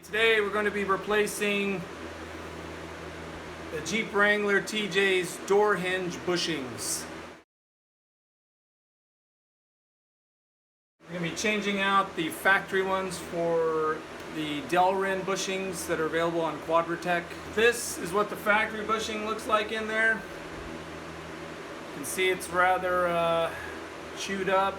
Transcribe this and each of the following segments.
Today we're going to be replacing the Jeep Wrangler TJ's door hinge bushings. We're going to be changing out the factory ones for the Delrin bushings that are available on Quadratec. This is what the factory bushing looks like in there. You can see it's rather chewed up.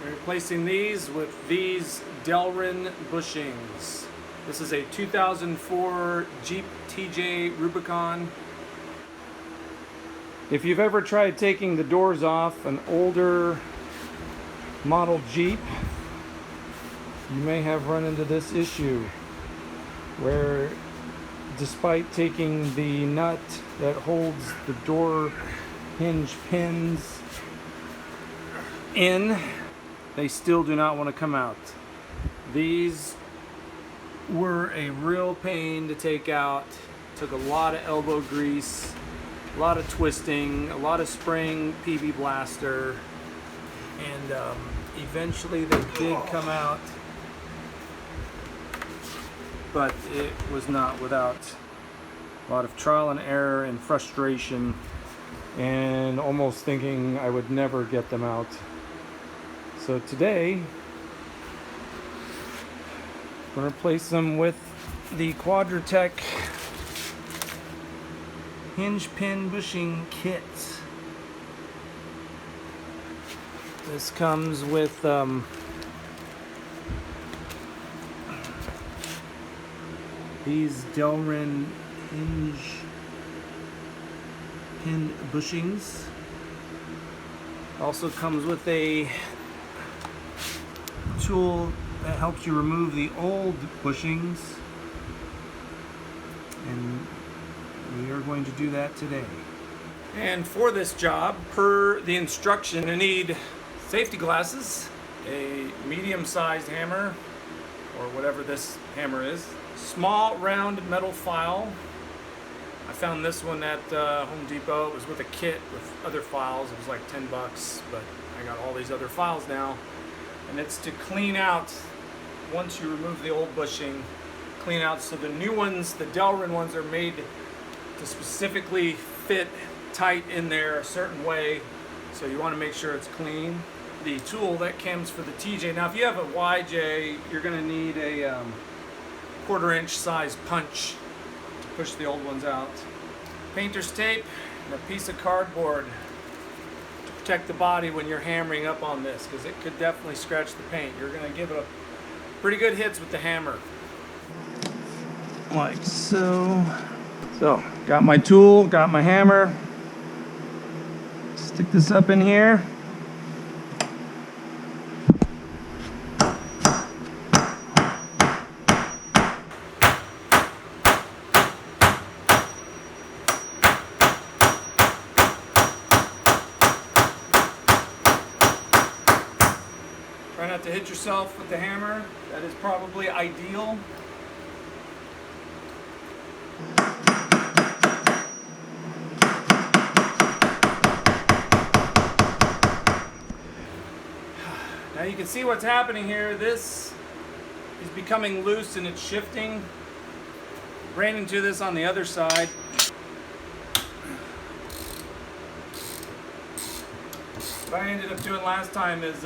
We're replacing these with these Delrin bushings. This is a 2004 Jeep TJ Rubicon. If you've ever tried taking the doors off an older model Jeep, you may have run into this issue where, despite taking the nut that holds the door hinge pins in, they still do not want to come out. These were a real pain to take out. Took a lot of elbow grease, a lot of twisting, a lot of spraying PB blaster, and eventually they did come out, but it was not without a lot of trial and error and frustration, and almost thinking I would never get them out. So today, we're going to replace them with the Quadratec hinge pin bushing kit. This comes with these Delrin hinge pin bushings. Also comes with a tool that helps you remove the old bushings, and we are going to do that today. And for this job, per the instruction, I need safety glasses, a medium-sized hammer, or whatever this hammer is, small round metal file. I found this one at Home Depot. It was with a kit with other files. It was like 10 bucks, but I got all these other files now. And it's to clean out, once you remove the old bushing, clean out so the new ones, the Delrin ones, are made to specifically fit tight in there a certain way, so you want to make sure it's clean. The tool that comes for the TJ, now if you have a YJ, you're going to need a 1/4 inch size punch to push the old ones out. Painter's tape and a piece of cardboard to protect the body when you're hammering up on this, because it could definitely scratch the paint. You're going to give it a pretty good hits with the hammer. Like so. So, got my tool, got my hammer. Stick this up in here. Try not to hit yourself with the hammer. That is probably ideal. Now you can see what's happening here. This is becoming loose and it's shifting. Ran into this on the other side. What I ended up doing last time is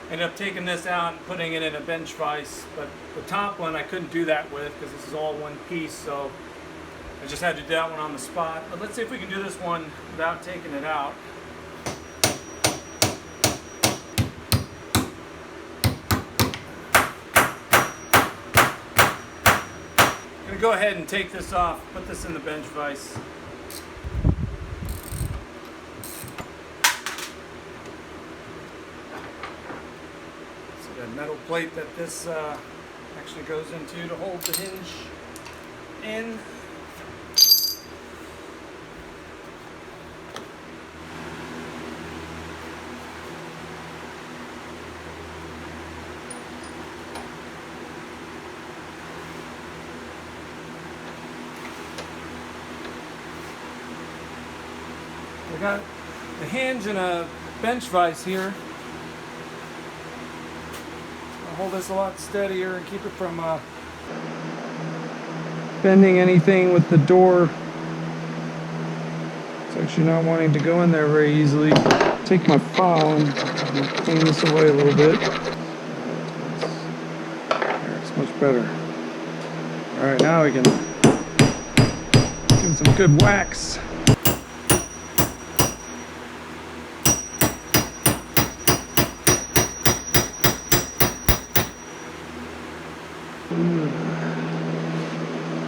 ended up taking this out and putting it in a bench vise, but the top one I couldn't do that with because this is all one piece, so I just had to do that one on the spot. But let's see if we can do this one without taking it out. I'm going to go ahead and take this off, put this in the bench vise. Metal plate that this actually goes into to hold the hinge in. I got the hinge and a bench vise here. hold this a lot steadier and keep it from bending anything with the door. It's actually not wanting to go in there very easily. Take my file and clean this away a little bit. There, it's much better. Alright, now we can give it some good wax.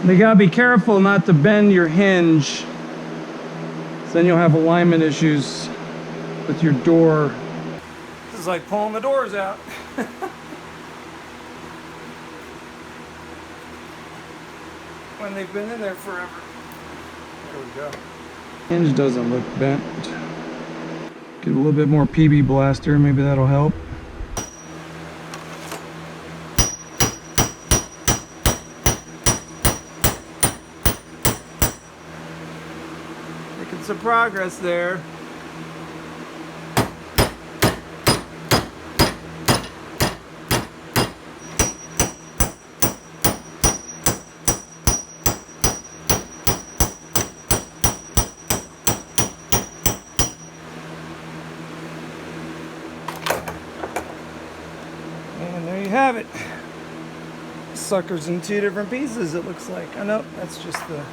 You gotta be careful not to bend your hinge, so then you'll have alignment issues with your door. This is like pulling the doors out. When they've been in there forever. There we go. Hinge doesn't look bent. Get a little bit more PB blaster, maybe that'll help. Making some progress there. And there you have it. Sucker's in two different pieces, it looks like. Oh no, that's just the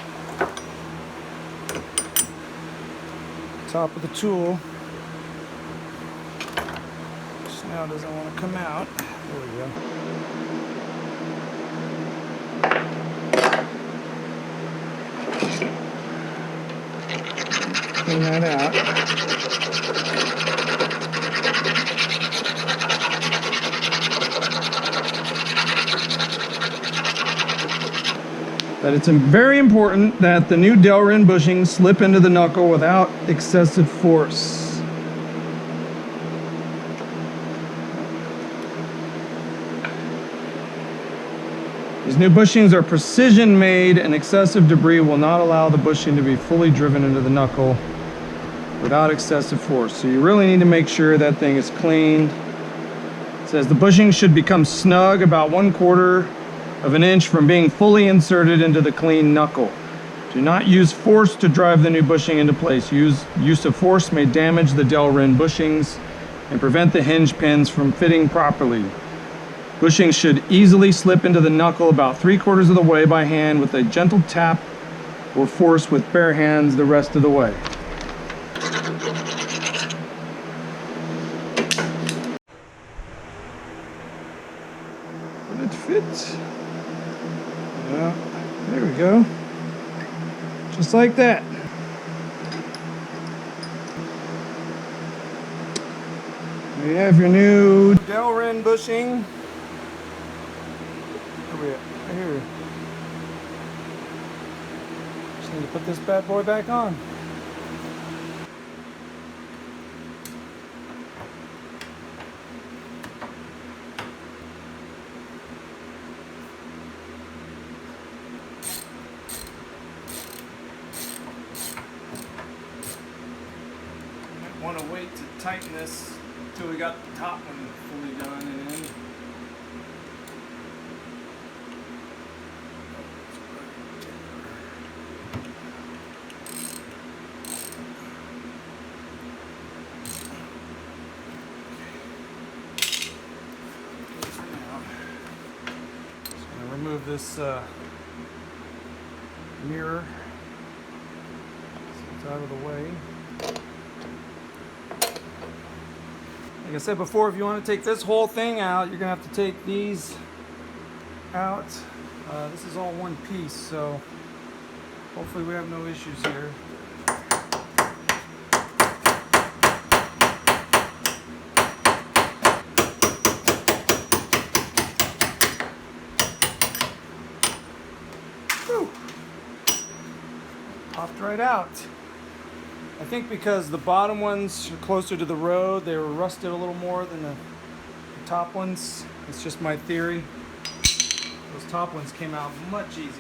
top of the tool. Which now doesn't want to come out. There we go. Clean that out. That it's very important that the new Delrin bushings slip into the knuckle without excessive force. These new bushings are precision made, and excessive debris will not allow the bushing to be fully driven into the knuckle without excessive force. So you really need to make sure that thing is cleaned. It says the bushing should become snug about 1/4 of an inch from being fully inserted into the clean knuckle. Do not use force to drive the new bushing into place. Use of force may damage the Delrin bushings and prevent the hinge pins from fitting properly. Bushings should easily slip into the knuckle about 3/4 of the way by hand with a gentle tap or force with bare hands the rest of the way. Will it fit? Yeah, there we go. Just like that. There you have your new Delrin bushing. Where we at? Right here. Just need to put this bad boy back on. Want to wait to tighten this until we got the top one fully done and in. For now, just going to remove this mirror so it's out of the way. Like I said before, if you want to take this whole thing out, you're going to have to take these out. This is all one piece, so hopefully we have no issues here. Whew. Popped right out. I think because the bottom ones are closer to the road, they were rusted a little more than the top ones. It's just my theory. Those top ones came out much easier.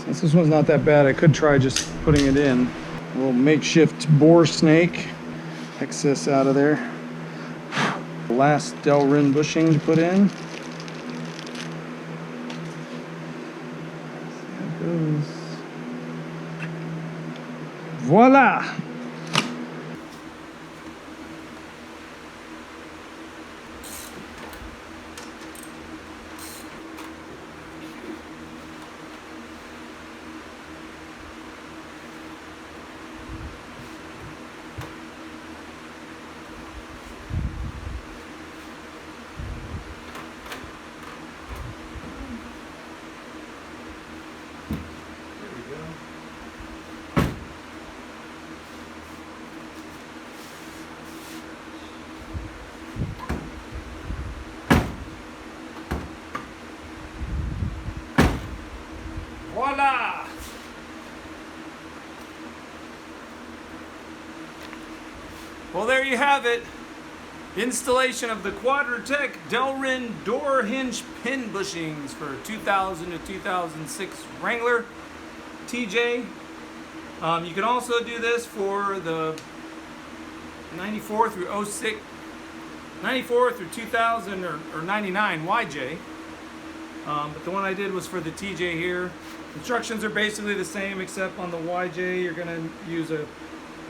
Since this one's not that bad, I could try just putting it in. A little makeshift bore snake. Excess out of there. last Delrin bushing to put in. There it goes. Voila! Voila! Well, there you have it. Installation of the Quadratec Delrin door hinge pin bushings for 2000 to 2006 Wrangler TJ. You can also do this for the 94 through 06, 94 through 2000 or 99 YJ. But the one I did was for the TJ here. Instructions are basically the same, except on the YJ you're going to use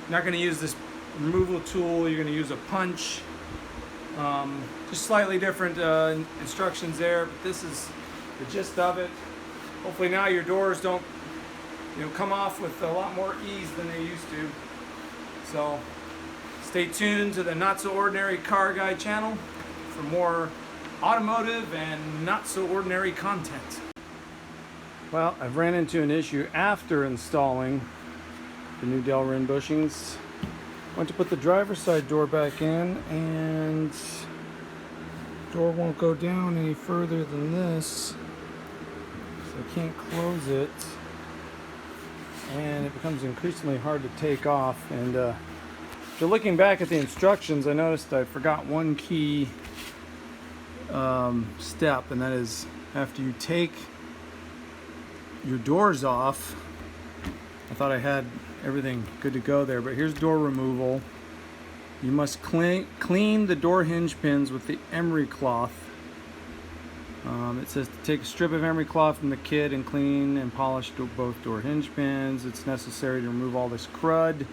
not going to use this removal tool, you're going to use a punch. Just slightly different instructions there, but this is the gist of it. Hopefully now your doors don't come off with a lot more ease than they used to. So stay tuned to the Not So Ordinary Car Guy channel for more automotive and not so ordinary content. Well, I've ran into an issue after installing the new Delrin bushings. Went to put the driver's side door back in, and the door won't go down any further than this, so I can't close it, and it becomes increasingly hard to take off. And after looking back at the instructions, I noticed I forgot one key step, and that is after you take your doors off. I thought I had everything good to go there, but here's door removal. You must clean the door hinge pins with the emery cloth. It says to take a strip of emery cloth from the kit and clean and polish both door hinge pins. It's necessary to remove all this crud.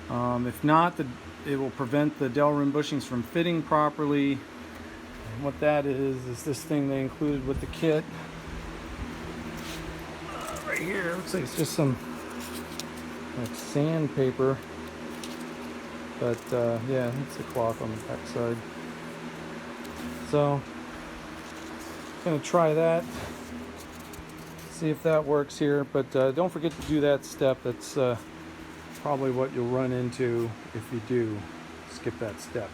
If not, it will prevent the Delrin bushings from fitting properly. And what that is this thing they included with the kit. Right here, looks like it's just some like sandpaper, but yeah, it's a cloth on the back side. So I'm gonna try that, see if that works here, but don't forget to do that step. That's probably what you'll run into if you do skip that step.